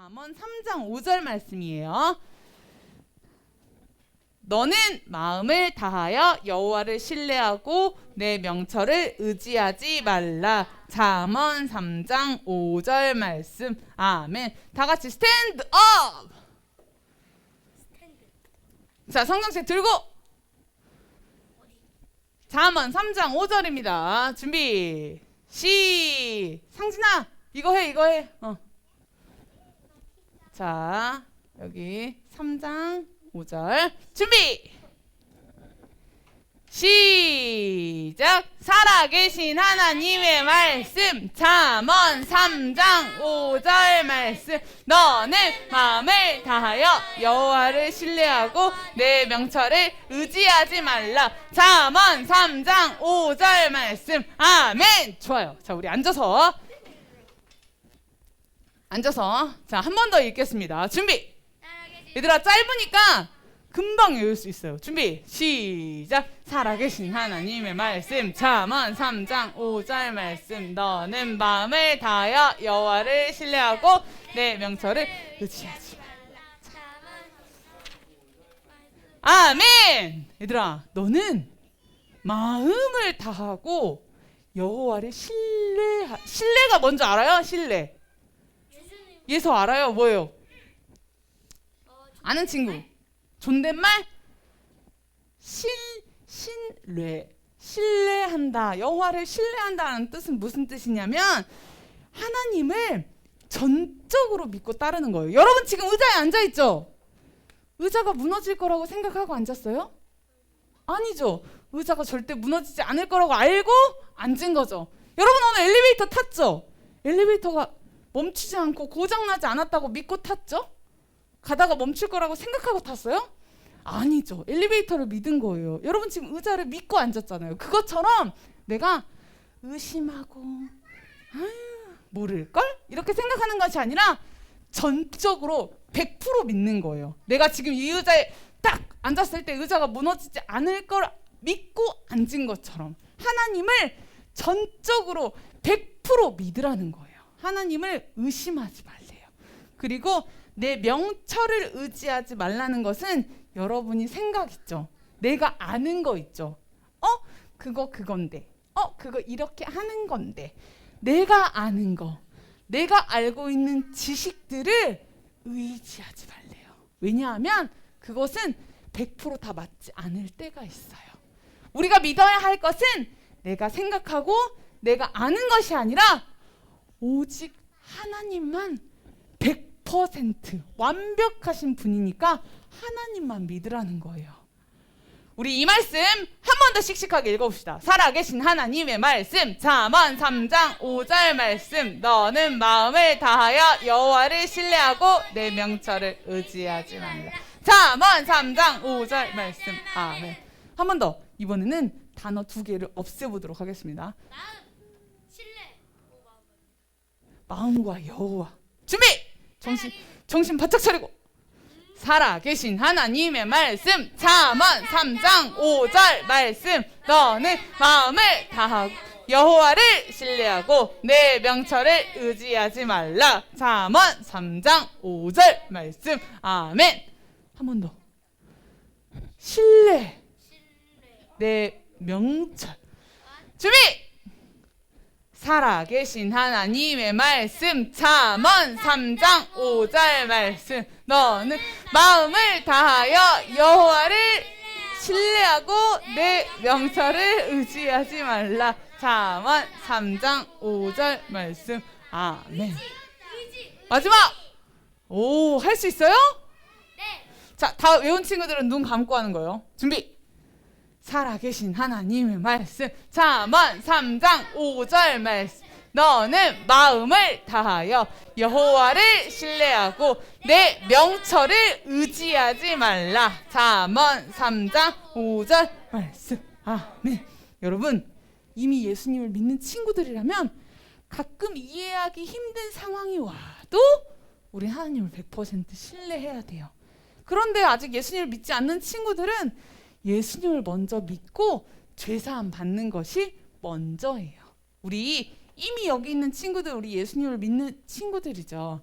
잠언 3장 5절 말씀이에요. 너는 마음을 다하여 여호와를 신뢰하고 내 명철을 의지하지 말라. 잠언 3장 5절 말씀. 아멘. 다 같이 스탠드 업. 자, 성경책 들고. 잠언 3장 5절입니다. 준비. 상진아, 이거 해. 자, 여기 3장 5절 준비. 시작. 살아계신 하나님의 말씀. 잠언 3장 5절 말씀. 너는 마음을 다하여 여호와를 신뢰하고 내 명철을 의지하지 말라. 잠언 3장 5절 말씀. 아멘. 좋아요. 자, 우리 앉아서. 자, 한 번 더 읽겠습니다. 준비. 얘들아, 짧으니까 금방 외울 수 있어요. 준비. 시작. 살아계신 하나님의 말씀. 잠언 3장 5절 말씀. 너는 마음을 다하여 여호와를 신뢰하고 내 명철을 의지하지 말라. 아멘. 얘들아, 너는 마음을 다하고 여호와를 신뢰가 뭔지 알아요? 신뢰. 예서 알아요? 뭐예요? 아는 친구. 존댓말? 신뢰한다. 여호와를 신뢰한다는 뜻은 무슨 뜻이냐면 하나님을 전적으로 믿고 따르는 거예요. 여러분 지금 의자에 앉아있죠? 의자가 무너질 거라고 생각하고 앉았어요? 아니죠. 의자가 절대 무너지지 않을 거라고 알고 앉은 거죠. 여러분 오늘 엘리베이터 탔죠? 엘리베이터가 멈추지 않고 고장나지 않았다고 믿고 탔죠? 가다가 멈출 거라고 생각하고 탔어요? 아니죠. 엘리베이터를 믿은 거예요. 여러분 지금 의자를 믿고 앉았잖아요. 그것처럼 내가 의심하고 모를걸? 이렇게 생각하는 것이 아니라 전적으로 100% 믿는 거예요. 내가 지금 이 의자에 딱 앉았을 때 의자가 무너지지 않을 걸 믿고 앉은 것처럼 하나님을 전적으로 100% 믿으라는 거예요. 하나님을 의심하지 말래요. 그리고 내 명철을 의지하지 말라는 것은 여러분이 생각 있죠. 내가 아는 거 있죠. 그건데. 그거 이렇게 하는 건데. 내가 아는 거. 내가 알고 있는 지식들을 의지하지 말래요. 왜냐하면 그것은 100% 다 맞지 않을 때가 있어요. 우리가 믿어야 할 것은 내가 생각하고 내가 아는 것이 아니라 오직 하나님만 100% 완벽하신 분이니까 하나님만 믿으라는 거예요. 우리 이 말씀 한 번 더 씩씩하게 읽어봅시다. 살아계신 하나님의 말씀. 잠언 3장 5절 말씀. 너는 마음을 다하여 여호와를 신뢰하고 내 명철을 의지하지 말라. 잠언 3장 5절 말씀. 아멘. 한 번 더. 이번에는 단어 2개를 없애보도록 하겠습니다. 마음과 여호와. 준비! 정신 바짝 차리고. 살아계신 하나님의 말씀. 잠언 3장 5절 말씀. 너는 마음을 다하고 여호와를 신뢰하고 내 명철을 의지하지 말라. 잠언 3장 5절 말씀. 아멘. 한 번 더. 신뢰. 내 명철. 준비! 살아계신 하나님의 말씀. 잠언 3장 5절 말씀. 너는 마음을 다하여 여호와를 신뢰하고 내 명철을 의지하지 말라. 잠언 3장 5절 말씀. 아멘. 마지막. 오, 할 수 있어요? 네. 자, 다 외운 친구들은 눈 감고 하는 거예요. 준비. 살아계신 하나님의 말씀. 잠언 3장 5절 말씀. 너는 마음을 다하여 여호와를 신뢰하고 내 명철을 의지하지 말라. 잠언 3장 5절 말씀. 아멘. 여러분 이미 예수님을 믿는 친구들이라면 가끔 이해하기 힘든 상황이 와도 우리 하나님을 100% 신뢰해야 돼요. 그런데 아직 예수님을 믿지 않는 친구들은 예수님을 먼저 믿고 죄사함 받는 것이 먼저예요. 우리 이미 여기 있는 친구들, 우리 예수님을 믿는 친구들이죠.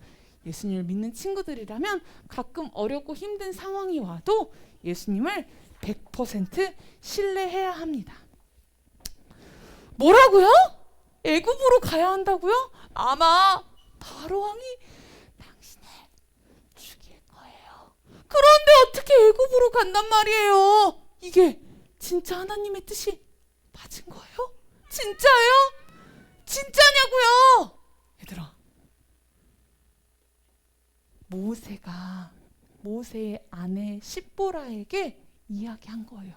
예수님을 믿는 친구들이라면 가끔 어렵고 힘든 상황이 와도 예수님을 100% 신뢰해야 합니다. 뭐라고요? 애굽으로 가야 한다고요? 아마 바로 왕이 당신을 죽일 거예요. 그런데 어떻게 애굽으로 간단 말이에요? 이게 진짜 하나님의 뜻이 맞은 거예요? 진짜예요? 진짜냐고요? 얘들아, 모세가 모세의 아내 십보라에게 이야기한 거예요.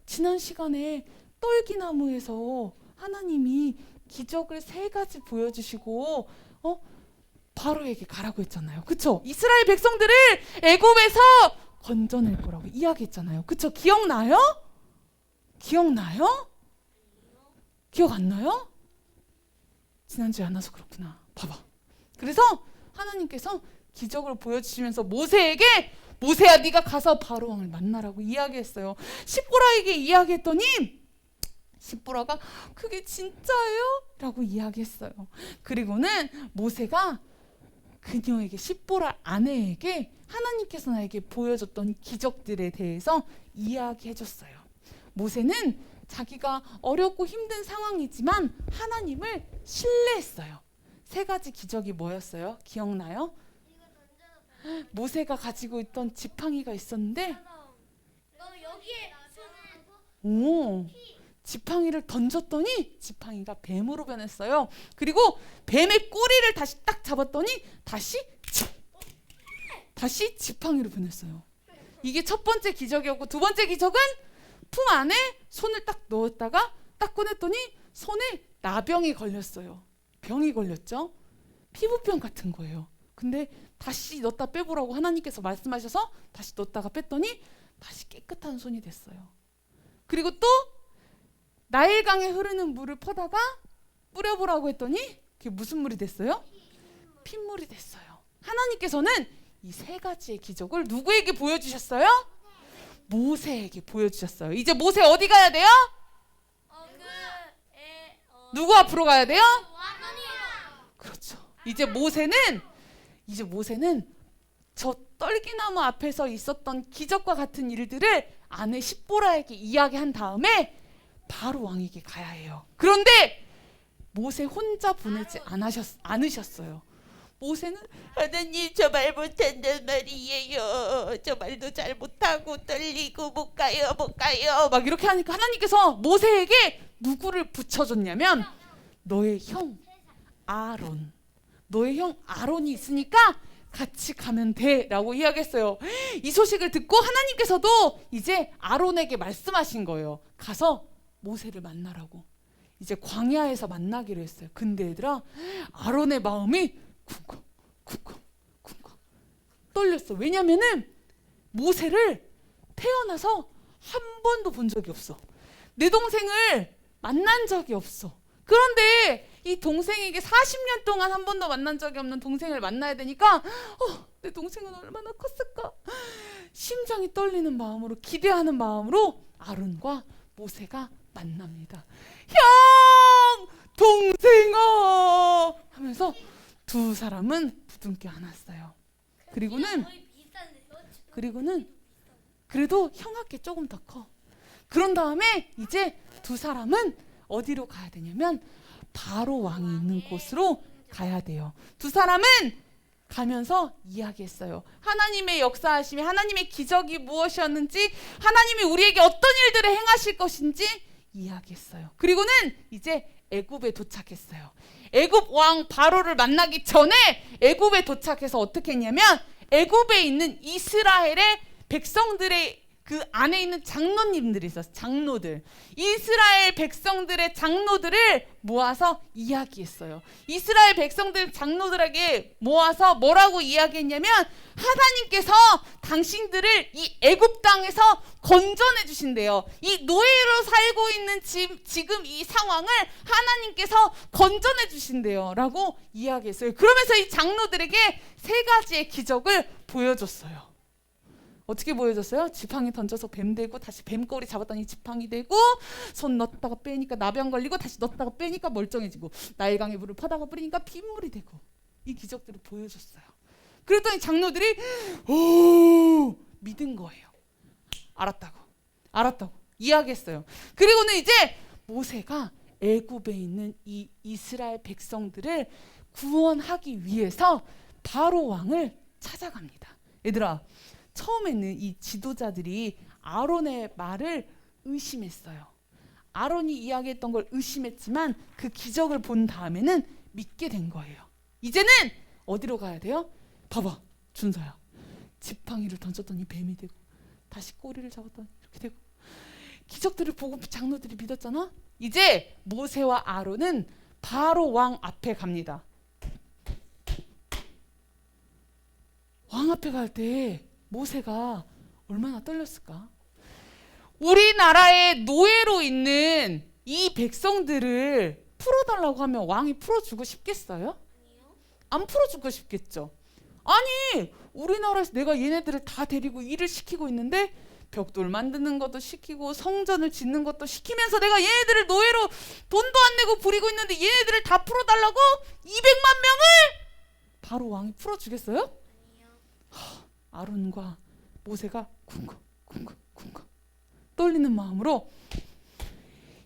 지난 시간에 떨기나무에서 하나님이 기적을 3가지 보여주시고 바로에게 가라고 했잖아요. 그쵸? 이스라엘 백성들을 애굽에서 건져낼 거라고 이야기했잖아요. 그쵸? 기억나요? 기억나요? 기억 안 나요? 지난주에 안 나서 그렇구나. 봐봐. 그래서 하나님께서 기적을 보여주시면서 모세에게 모세야 네가 가서 바로 왕을 만나라고 이야기했어요. 십보라에게 이야기했더니 십보라가 그게 진짜예요? 라고 이야기했어요. 그리고는 모세가 그녀에게 십보라 아내에게 하나님께서 나에게 보여줬던 기적들에 대해서 이야기해줬어요. 모세는 자기가 어렵고 힘든 상황이지만 하나님을 신뢰했어요. 3가지 기적이 뭐였어요? 기억나요? 모세가 가지고 있던 지팡이가 있었는데 지팡이를 던졌더니 지팡이가 뱀으로 변했어요. 그리고 뱀의 꼬리를 다시 딱 잡았더니 다시 지팡이로 변했어요. 이게 첫 번째 기적이었고, 두 번째 기적은 품 안에 손을 딱 넣었다가 딱 꺼냈더니 손에 나병이 걸렸어요. 병이 걸렸죠. 피부병 같은 거예요. 근데 다시 넣었다 빼보라고 하나님께서 말씀하셔서 다시 넣었다가 뺐더니 다시 깨끗한 손이 됐어요. 그리고 또 나일강에 흐르는 물을 퍼다가 뿌려보라고 했더니 그게 무슨 물이 됐어요? 핏물이 됐어요. 하나님께서는 이 3가지의 기적을 누구에게 보여주셨어요? 모세에게 보여주셨어요. 이제 모세 어디 가야 돼요? 누구 앞으로 가야 돼요? 그렇죠. 이제 모세는 저 떨기나무 앞에서 있었던 기적과 같은 일들을 아내 십보라에게 이야기한 다음에 바로 왕에게 가야 해요. 그런데 모세 혼자 보내지 않으셨어요. 모세는 하나님 저 말 못한단 말이에요. 저 말도 잘 못하고 떨리고 못 가요 막 이렇게 하니까 하나님께서 모세에게 누구를 붙여줬냐면 너의 형 아론이 있으니까 같이 가면 돼 라고 이야기했어요. 이 소식을 듣고 하나님께서도 이제 아론에게 말씀하신 거예요. 가서 모세를 만나라고. 이제 광야에서 만나기로 했어요. 근데 얘들아, 아론의 마음이 쿵쿵 떨렸어. 왜냐면은 모세를 태어나서 한 번도 본 적이 없어. 내 동생을 만난 적이 없어. 그런데 이 동생에게 40년 동안 한 번도 만난 적이 없는 동생을 만나야 되니까 내 동생은 얼마나 컸을까? 심장이 떨리는 마음으로, 기대하는 마음으로 아론과 모세가 만납니다. 형! 동생아! 하면서 두 사람은 부둥켜 안았어요. 그리고는 그래도 형아께 조금 더 커. 그런 다음에 이제 두 사람은 어디로 가야 되냐면 바로 왕이 있는 곳으로 가야 돼요. 두 사람은 가면서 이야기했어요. 하나님의 역사하심이, 하나님의 기적이 무엇이었는지, 하나님이 우리에게 어떤 일들을 행하실 것인지 이야기했어요. 그리고는 이제 애굽에 도착했어요. 애굽 왕 바로를 만나기 전에 애굽에 도착해서 어떻게 했냐면 애굽에 있는 이스라엘의 백성들의 그 안에 있는 장로님들이 있었어요. 장로들. 이스라엘 백성들의 장로들을 모아서 이야기했어요. 이스라엘 백성들 장로들에게 모아서 뭐라고 이야기했냐면 하나님께서 당신들을 이 애굽 땅에서 건져내 주신대요. 이 노예로 살고 있는 지금 이 상황을 하나님께서 건져내 주신대요. 라고 이야기했어요. 그러면서 이 장로들에게 3가지의 기적을 보여줬어요. 어떻게 보여줬어요? 지팡이 던져서 뱀 되고 다시 뱀꼬리 잡았더니 지팡이 되고 손 넣었다가 빼니까 나병 걸리고 다시 넣었다가 빼니까 멀쩡해지고 나일강에 물을 퍼다가 뿌리니까 핏물이 되고 이 기적들을 보여줬어요. 그랬더니 장로들이 오 믿은 거예요. 알았다고 이야기했어요. 그리고는 이제 모세가 애굽에 있는 이 이스라엘 백성들을 구원하기 위해서 바로 왕을 찾아갑니다. 얘들아, 처음에는 이 지도자들이 아론의 말을 의심했어요. 아론이 이야기했던 걸 의심했지만 그 기적을 본 다음에는 믿게 된 거예요. 이제는 어디로 가야 돼요? 봐봐, 준서야. 지팡이를 던졌더니 뱀이 되고 다시 꼬리를 잡았더니 이렇게 되고 기적들을 보고 장로들이 믿었잖아. 이제 모세와 아론은 바로 왕 앞에 갑니다. 왕 앞에 갈 때 모세가 얼마나 떨렸을까? 우리나라의 노예로 있는 이 백성들을 풀어달라고 하면 왕이 풀어주고 싶겠어요? 안 풀어주고 싶겠죠. 아니, 우리나라에서 내가 얘네들을 다 데리고 일을 시키고 있는데 벽돌 만드는 것도 시키고 성전을 짓는 것도 시키면서 내가 얘네들을 노예로 돈도 안 내고 부리고 있는데 얘네들을 다 풀어달라고 200만 명을 바로 왕이 풀어주겠어요? 아론과 모세가 쿵쿵 떨리는 마음으로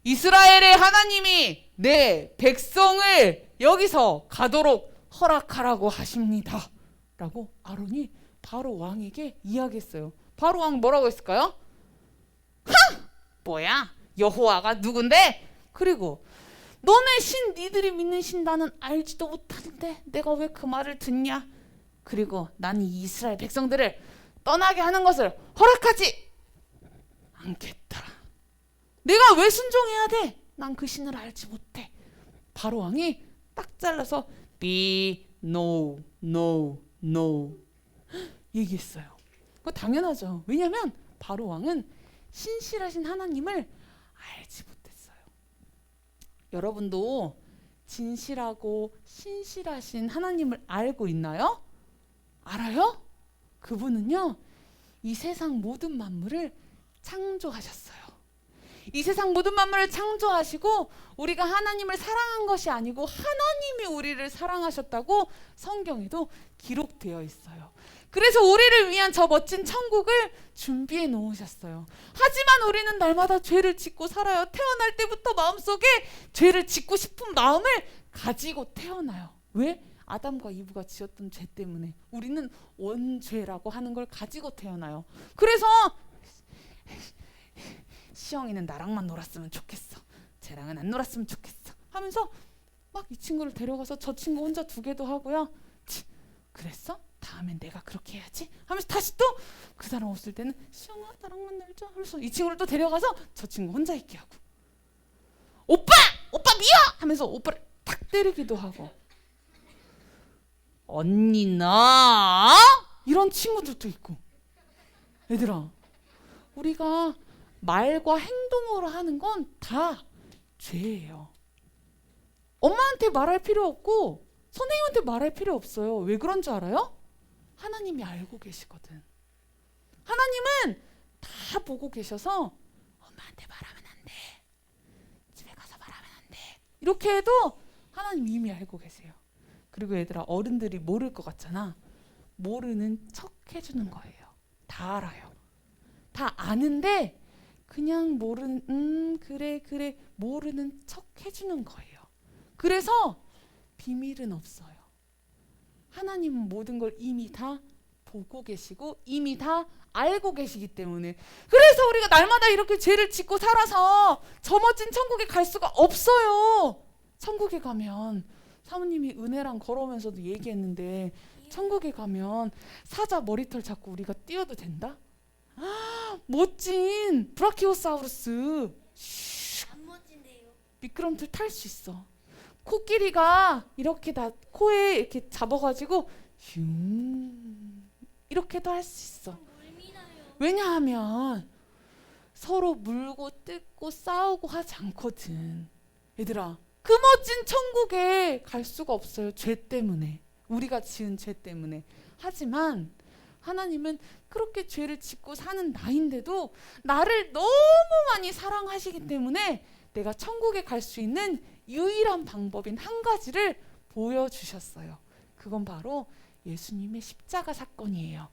이스라엘의 하나님이 내 백성을 여기서 가도록 허락하라고 하십니다 라고 아론이 바로 왕에게 이야기했어요. 바로 왕 뭐라고 했을까요? 뭐야? 여호와가 누군데? 그리고 너네 신, 니들이 믿는 신 나는 알지도 못하는데 내가 왜 그 말을 듣냐? 그리고 난 이 이스라엘 백성들을 떠나게 하는 것을 허락하지 않겠다. 내가 왜 순종해야 돼? 난 그 신을 알지 못해. 바로 왕이 딱 잘라서 be no 얘기했어요. 그거 당연하죠. 왜냐하면 바로 왕은 신실하신 하나님을 알지 못했어요. 여러분도 진실하고 신실하신 하나님을 알고 있나요? 알아요? 그분은요, 이 세상 모든 만물을 창조하셨어요. 이 세상 모든 만물을 창조하시고 우리가 하나님을 사랑한 것이 아니고 하나님이 우리를 사랑하셨다고 성경에도 기록되어 있어요. 그래서 우리를 위한 저 멋진 천국을 준비해 놓으셨어요. 하지만 우리는 날마다 죄를 짓고 살아요. 태어날 때부터 마음속에 죄를 짓고 싶은 마음을 가지고 태어나요. 왜? 아담과 이브가 지었던 죄 때문에 우리는 원죄라고 하는 걸 가지고 태어나요. 그래서 시영이는 나랑만 놀았으면 좋겠어. 쟤랑은 안 놀았으면 좋겠어. 하면서 막 이 친구를 데려가서 저 친구 혼자 두게도 하고요. 그랬어? 다음엔 내가 그렇게 해야지 하면서 다시 또 그 사람 없을 때는 시영아 나랑만 놀자 하면서 이 친구를 또 데려가서 저 친구 혼자 있게 하고 오빠 미워! 하면서 오빠를 탁 때리기도 하고 언니 나 이런 친구들도 있고. 얘들아, 우리가 말과 행동으로 하는 건 다 죄예요. 엄마한테 말할 필요 없고 선생님한테 말할 필요 없어요. 왜 그런 줄 알아요? 하나님이 알고 계시거든. 하나님은 다 보고 계셔서 엄마한테 말하면 안 돼. 집에 가서 말하면 안 돼. 이렇게 해도 하나님 이미 알고 계세요. 그리고 얘들아, 어른들이 모를 것 같잖아. 모르는 척 해주는 거예요. 다 알아요. 다 아는데 그냥 그래 모르는 척 해주는 거예요. 그래서 비밀은 없어요. 하나님은 모든 걸 이미 다 보고 계시고 이미 다 알고 계시기 때문에. 그래서 우리가 날마다 이렇게 죄를 짓고 살아서 저 멋진 천국에 갈 수가 없어요. 천국에 가면 사모님이 은혜랑 걸어오면서도 얘기했는데 천국에 가면 사자 머리털 잡고 우리가 뛰어도 된다? 멋진 브라키오사우루스 안 멋진데요. 미끄럼틀 탈 수 있어. 코끼리가 이렇게 다 코에 이렇게 잡아가지고 슝 이렇게도 할 수 있어. 왜냐하면 서로 물고 뜯고 싸우고 하지 않거든. 얘들아, 그 멋진 천국에 갈 수가 없어요. 죄 때문에. 우리가 지은 죄 때문에. 하지만 하나님은 그렇게 죄를 짓고 사는 나인데도 나를 너무 많이 사랑하시기 때문에 내가 천국에 갈 수 있는 유일한 방법인 한 가지를 보여주셨어요. 그건 바로 예수님의 십자가 사건이에요.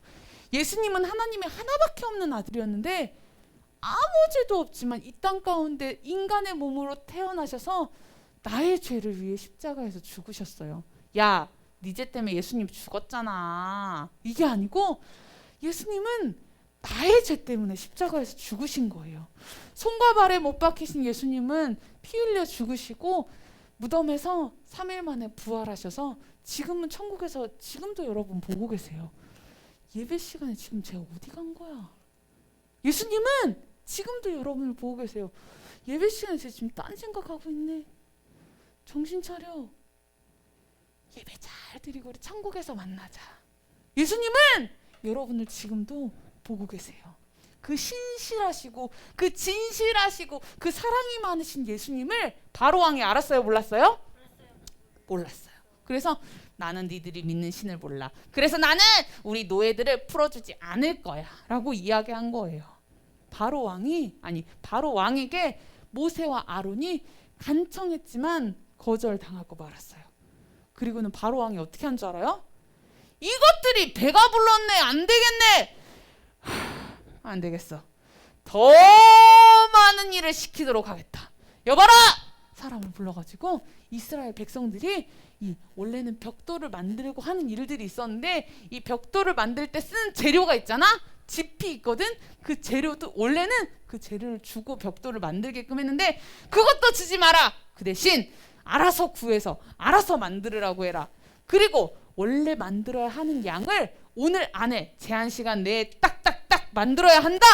예수님은 하나님의 하나밖에 없는 아들이었는데 아무 죄도 없지만 이 땅 가운데 인간의 몸으로 태어나셔서 나의 죄를 위해 십자가에서 죽으셨어요. 야, 네 죄 때문에 예수님 죽었잖아. 이게 아니고 예수님은 나의 죄 때문에 십자가에서 죽으신 거예요. 손과 발에 못 박히신 예수님은 피 흘려 죽으시고 무덤에서 3일 만에 부활하셔서 지금은 천국에서 지금도 여러분 보고 계세요. 예배 시간에 지금 제가 어디 간 거야? 예수님은 지금도 여러분을 보고 계세요. 예배 시간에 제가 지금 딴 생각하고 있네. 정신 차려. 예배 잘 드리고 우리 천국에서 만나자. 예수님은 여러분을 지금도 보고 계세요. 그 신실하시고 그 진실하시고 그 사랑이 많으신 예수님을 바로왕이 알았어요? 몰랐어요? 몰랐어요. 그래서 나는 니들이 믿는 신을 몰라. 그래서 나는 우리 노예들을 풀어주지 않을 거야 라고 이야기한 거예요. 바로왕에게 모세와 아론이 간청했지만 거절당하고 말았어요. 그리고는 바로왕이 어떻게 한 줄 알아요? 이것들이 배가 불렀네. 안 되겠네. 안 되겠어. 더 많은 일을 시키도록 하겠다. 여봐라! 사람을 불러가지고 이스라엘 백성들이 원래는 벽돌을 만들고 하는 일들이 있었는데 이 벽돌을 만들 때 쓰는 재료가 있잖아. 짚이 있거든. 그 재료도 원래는 그 재료를 주고 벽돌을 만들게끔 했는데 그것도 주지 마라. 그 대신 알아서 구해서 알아서 만들으라고 해라. 그리고 원래 만들어야 하는 양을 오늘 안에 제한 시간 내에 딱딱딱 만들어야 한다.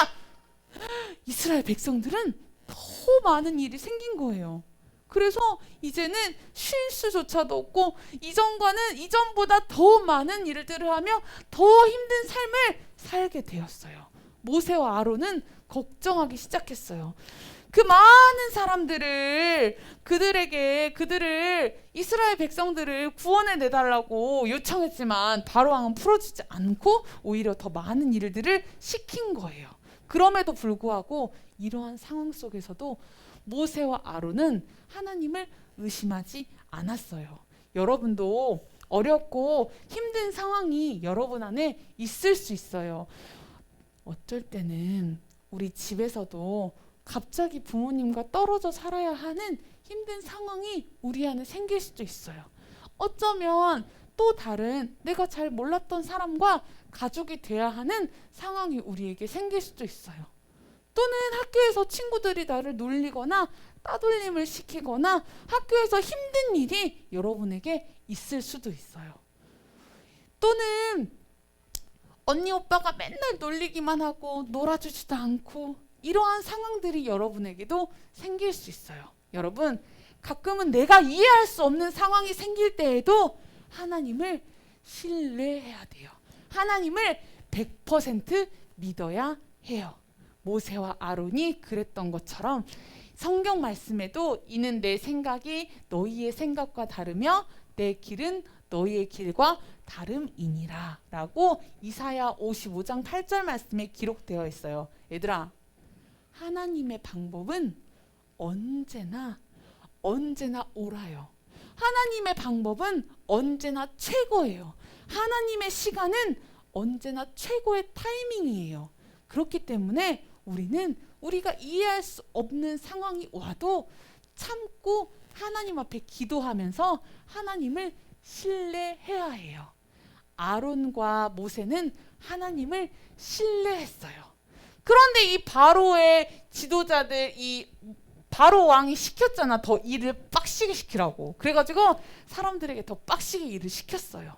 이스라엘 백성들은 더 많은 일이 생긴 거예요. 그래서 이제는 쉴 수조차도 없고 이전보다 더 많은 일들을 하며 더 힘든 삶을 살게 되었어요. 모세와 아론은 걱정하기 시작했어요. 그 많은 사람들을 이스라엘 백성들을 구원해 내달라고 요청했지만 바로왕은 풀어주지 않고 오히려 더 많은 일들을 시킨 거예요. 그럼에도 불구하고 이러한 상황 속에서도 모세와 아론은 하나님을 의심하지 않았어요. 여러분도 어렵고 힘든 상황이 여러분 안에 있을 수 있어요. 어쩔 때는 우리 집에서도 갑자기 부모님과 떨어져 살아야 하는 힘든 상황이 우리 안에 생길 수도 있어요. 어쩌면 또 다른 내가 잘 몰랐던 사람과 가족이 돼야 하는 상황이 우리에게 생길 수도 있어요. 또는 학교에서 친구들이 나를 놀리거나 따돌림을 시키거나 학교에서 힘든 일이 여러분에게 있을 수도 있어요. 또는 언니 오빠가 맨날 놀리기만 하고 놀아주지도 않고 이러한 상황들이 여러분에게도 생길 수 있어요. 여러분, 가끔은 내가 이해할 수 없는 상황이 생길 때에도 하나님을 신뢰해야 돼요. 하나님을 100% 믿어야 해요. 모세와 아론이 그랬던 것처럼 성경 말씀에도 이는 내 생각이 너희의 생각과 다르며 내 길은 너희의 길과 다름이니라 라고 이사야 55장 8절 말씀에 기록되어 있어요. 얘들아, 하나님의 방법은 언제나 옳아요. 하나님의 방법은 언제나 최고예요. 하나님의 시간은 언제나 최고의 타이밍이에요. 그렇기 때문에 우리는 우리가 이해할 수 없는 상황이 와도 참고 하나님 앞에 기도하면서 하나님을 신뢰해야 해요. 아론과 모세는 하나님을 신뢰했어요. 그런데 이 바로의 지도자들, 이 바로 왕이 시켰잖아. 더 일을 빡시게 시키라고. 그래가지고 사람들에게 더 빡시게 일을 시켰어요.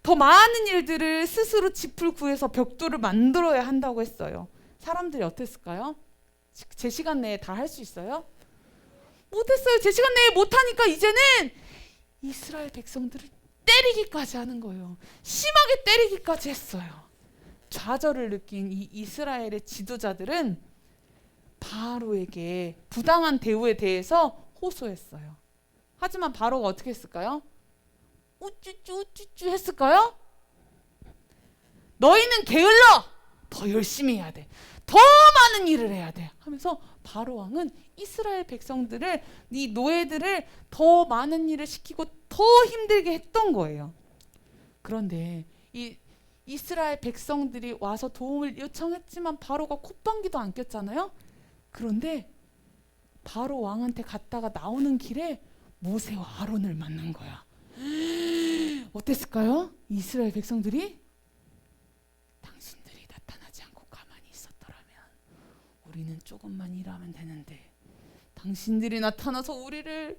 더 많은 일들을 스스로 짚을 구해서 벽돌을 만들어야 한다고 했어요. 사람들이 어땠을까요? 제 시간 내에 다 할 수 있어요? 못했어요. 제 시간 내에 못하니까 이제는 이스라엘 백성들을 때리기까지 하는 거예요. 심하게 때리기까지 했어요. 좌절을 느낀 이 이스라엘의 지도자들은 바로에게 부당한 대우에 대해서 호소했어요. 하지만 바로가 어떻게 했을까요? 우쭈쭈 했을까요? 너희는 게을러! 더 열심히 해야 돼. 더 많은 일을 해야 돼. 하면서 바로 왕은 이스라엘 백성들을, 이 노예들을 더 많은 일을 시키고 더 힘들게 했던 거예요. 그런데 이 이스라엘 백성들이 와서 도움을 요청했지만 바로가 콧방귀도 안 꼈잖아요. 그런데 바로 왕한테 갔다가 나오는 길에 모세와 아론을 만난 거야. 어땠을까요? 이스라엘 백성들이 당신들이 나타나지 않고 가만히 있었더라면 우리는 조금만 일하면 되는데 당신들이 나타나서 우리를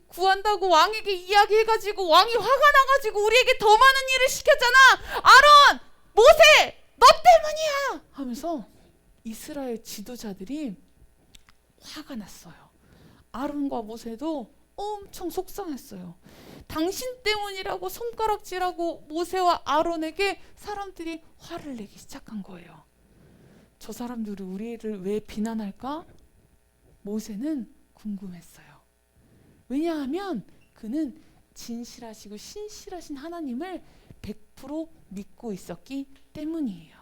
구한다고 왕에게 이야기해가지고 왕이 화가 나가지고 우리에게 더 많은 일을 시켰잖아. 아론, 모세, 너 때문이야 하면서 이스라엘 지도자들이 화가 났어요. 아론과 모세도 엄청 속상했어요. 당신 때문이라고 손가락질하고 모세와 아론에게 사람들이 화를 내기 시작한 거예요. 저 사람들이 우리를 왜 비난할까? 모세는 궁금했어요. 왜냐하면 그는 진실하시고 신실하신 하나님을 100% 믿고 있었기 때문이에요.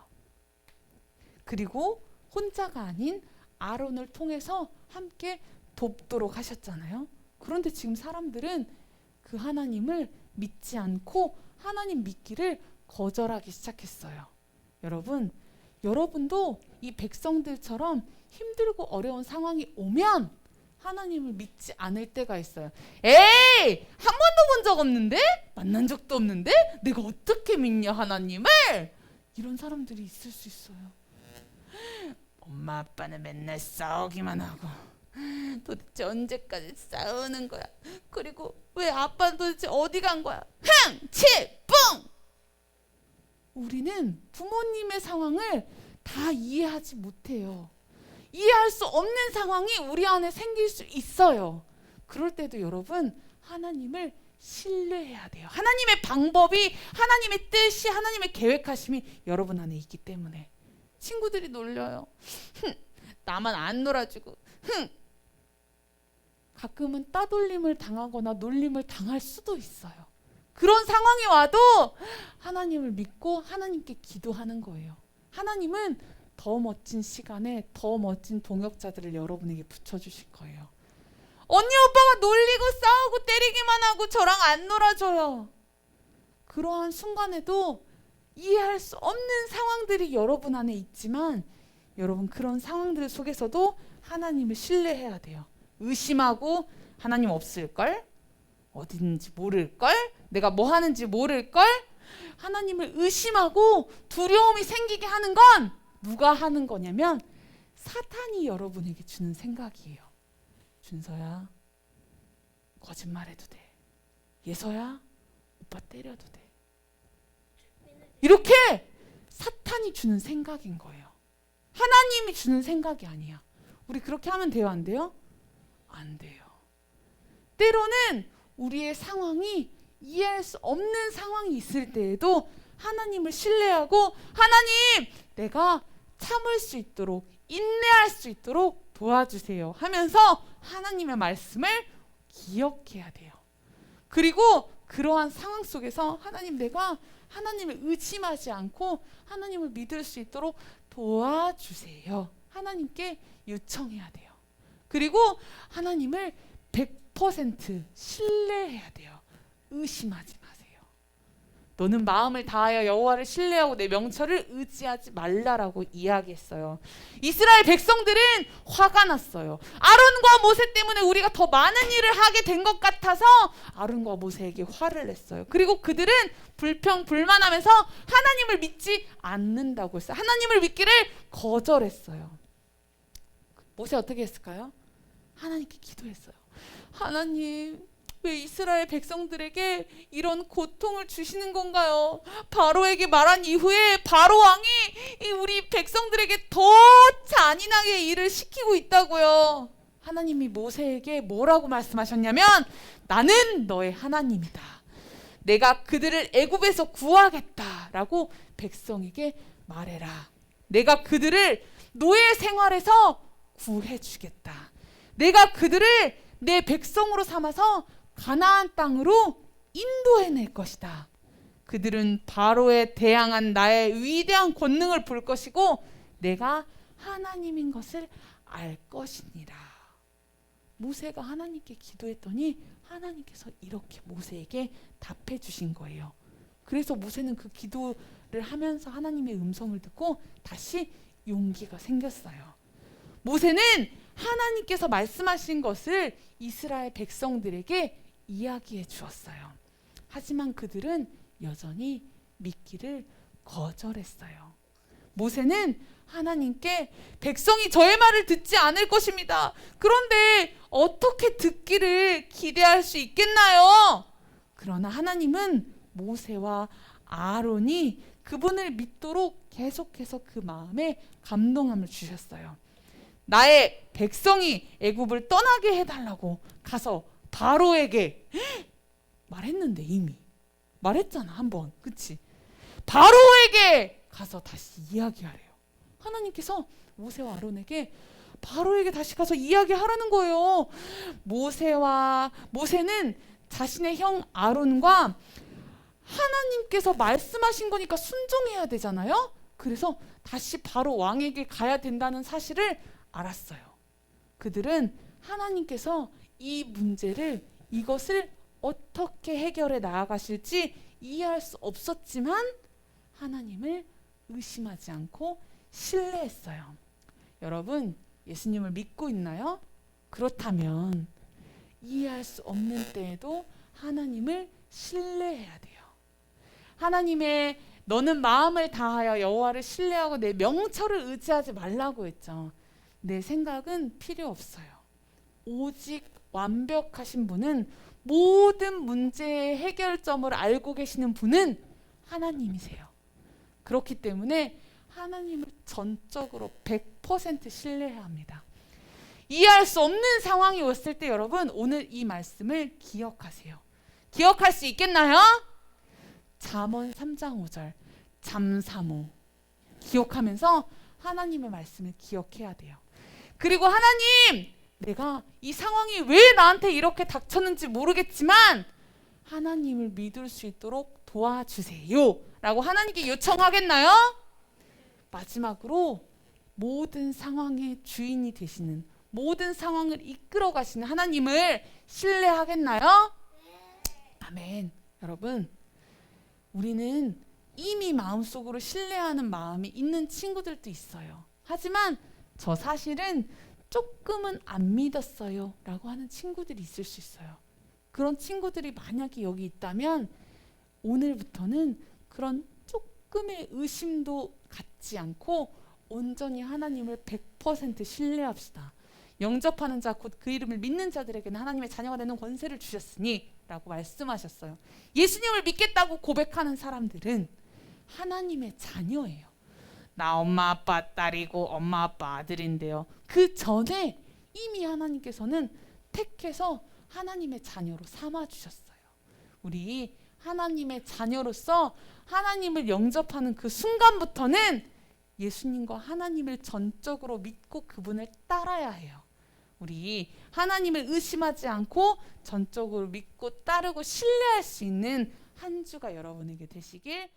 그리고 혼자가 아닌 아론을 통해서 함께 돕도록 하셨잖아요. 그런데 지금 사람들은 그 하나님을 믿지 않고 하나님 믿기를 거절하기 시작했어요. 여러분, 여러분도 이 백성들처럼 힘들고 어려운 상황이 오면 하나님을 믿지 않을 때가 있어요. 에이! 한 번도 본 적 없는데? 만난 적도 없는데? 내가 어떻게 믿냐 하나님을? 이런 사람들이 있을 수 있어요. 엄마 아빠는 맨날 싸우기만 하고 도대체 언제까지 싸우는 거야? 그리고 왜 아빠는 도대체 어디 간 거야? 흥! 치! 뿡! 우리는 부모님의 상황을 다 이해하지 못해요. 이해할 수 없는 상황이 우리 안에 생길 수 있어요. 그럴 때도 여러분 하나님을 신뢰해야 돼요. 하나님의 방법이, 하나님의 뜻이, 하나님의 계획하심이 여러분 안에 있기 때문에. 친구들이 놀려요. 나만 안 놀아주고. 가끔은 따돌림을 당하거나 놀림을 당할 수도 있어요. 그런 상황이 와도 하나님을 믿고 하나님께 기도하는 거예요. 하나님은 더 멋진 시간에 더 멋진 동역자들을 여러분에게 붙여주실 거예요. 언니 오빠가 놀리고 싸우고 때리기만 하고 저랑 안 놀아줘요. 그러한 순간에도 이해할 수 없는 상황들이 여러분 안에 있지만 여러분 그런 상황들 속에서도 하나님을 신뢰해야 돼요. 의심하고 하나님 없을걸? 어디 있는지 모를걸? 내가 뭐 하는지 모를걸? 하나님을 의심하고 두려움이 생기게 하는 건 누가 하는 거냐면 사탄이 여러분에게 주는 생각이에요. 준서야, 거짓말해도 돼. 예서야, 오빠 때려도 돼. 이렇게 사탄이 주는 생각인 거예요. 하나님이 주는 생각이 아니야. 우리 그렇게 하면 돼요, 안 돼요? 안 돼요. 때로는 우리의 상황이 이해할 수 없는 상황이 있을 때에도 하나님을 신뢰하고 하나님, 내가 참을 수 있도록 인내할 수 있도록 도와주세요 하면서 하나님의 말씀을 기억해야 돼요. 그리고 그러한 상황 속에서 하나님, 내가 하나님을 의심하지 않고 하나님을 믿을 수 있도록 도와주세요. 하나님께 요청해야 돼요. 그리고 하나님을 100% 신뢰해야 돼요. 의심하지 마세요. 너는 마음을 다하여 여호와를 신뢰하고 내 명철을 의지하지 말라라고 이야기했어요. 이스라엘 백성들은 화가 났어요. 아론과 모세 때문에 우리가 더 많은 일을 하게 된 것 같아서 아론과 모세에게 화를 냈어요. 그리고 그들은 불평불만하면서 하나님을 믿지 않는다고 했어요. 하나님을 믿기를 거절했어요. 모세 어떻게 했을까요? 하나님께 기도했어요. 하나님, 왜 이스라엘 백성들에게 이런 고통을 주시는 건가요? 바로에게 말한 이후에 바로 왕이 우리 백성들에게 더 잔인하게 일을 시키고 있다고요. 하나님이 모세에게 뭐라고 말씀하셨냐면 나는 너의 하나님이다. 내가 그들을 애굽에서 구하겠다라고 백성에게 말해라. 내가 그들을 노예 생활에서 구해주겠다. 내가 그들을 내 백성으로 삼아서 가나안 땅으로 인도해낼 것이다. 그들은 바로에 대항한 나의 위대한 권능을 볼 것이고 내가 하나님인 것을 알 것이니라. 모세가 하나님께 기도했더니 하나님께서 이렇게 모세에게 답해 주신 거예요. 그래서 모세는 그 기도를 하면서 하나님의 음성을 듣고 다시 용기가 생겼어요. 모세는 하나님께서 말씀하신 것을 이스라엘 백성들에게 이야기해 주었어요. 하지만 그들은 여전히 믿기를 거절했어요. 모세는 하나님께 백성이 저의 말을 듣지 않을 것입니다. 그런데 어떻게 듣기를 기대할 수 있겠나요? 그러나 하나님은 모세와 아론이 그분을 믿도록 계속해서 그 마음에 감동함을 주셨어요. 나의 백성이 애굽을 떠나게 해달라고 가서 바로에게 말했는데, 이미 말했잖아 한번, 그치? 바로에게 가서 다시 이야기하래요. 하나님께서 모세와 아론에게 바로에게 다시 가서 이야기하라는 거예요. 모세는 자신의 형 아론과 하나님께서 말씀하신 거니까 순종해야 되잖아요. 그래서 다시 바로 왕에게 가야 된다는 사실을 알았어요. 그들은 하나님께서 이 문제를, 이것을 어떻게 해결해 나아가실지 이해할 수 없었지만 하나님을 의심하지 않고 신뢰했어요. 여러분, 예수님을 믿고 있나요? 그렇다면 이해할 수 없는 때에도 하나님을 신뢰해야 돼요. 하나님의 너는 마음을 다하여 여호와를 신뢰하고 내 명철을 의지하지 말라고 했죠. 내 생각은 필요 없어요. 오직 완벽하신 분은, 모든 문제의 해결점을 알고 계시는 분은 하나님이세요. 그렇기 때문에 하나님을 전적으로 100% 신뢰해야 합니다. 이해할 수 없는 상황이 왔을 때 여러분, 오늘 이 말씀을 기억하세요. 기억할 수 있겠나요? 잠언 3장 5절 잠사모 기억하면서 하나님의 말씀을 기억해야 돼요. 그리고 하나님, 내가 이 상황이 왜 나한테 이렇게 닥쳤는지 모르겠지만 하나님을 믿을 수 있도록 도와주세요 라고 하나님께 요청하겠나요? 마지막으로 모든 상황의 주인이 되시는, 모든 상황을 이끌어 가시는 하나님을 신뢰하겠나요? 아멘. 여러분, 우리는 이미 마음속으로 신뢰하는 마음이 있는 친구들도 있어요. 하지만 저 사실은 조금은 안 믿었어요 라고 하는 친구들이 있을 수 있어요. 그런 친구들이 만약에 여기 있다면 오늘부터는 그런 조금의 의심도 갖지 않고 온전히 하나님을 100% 신뢰합시다. 영접하는 자 곧 그 이름을 믿는 자들에게는 하나님의 자녀가 되는 권세를 주셨으니 라고 말씀하셨어요. 예수님을 믿겠다고 고백하는 사람들은 하나님의 자녀예요. 나 엄마 아빠 딸이고 엄마 아빠 아들인데요. 그 전에 이미 하나님께서는 택해서 하나님의 자녀로 삼아주셨어요. 우리 하나님의 자녀로서 하나님을 영접하는 그 순간부터는 예수님과 하나님을 전적으로 믿고 그분을 따라야 해요. 우리 하나님을 의심하지 않고 전적으로 믿고 따르고 신뢰할 수 있는 한 주가 여러분에게 되시길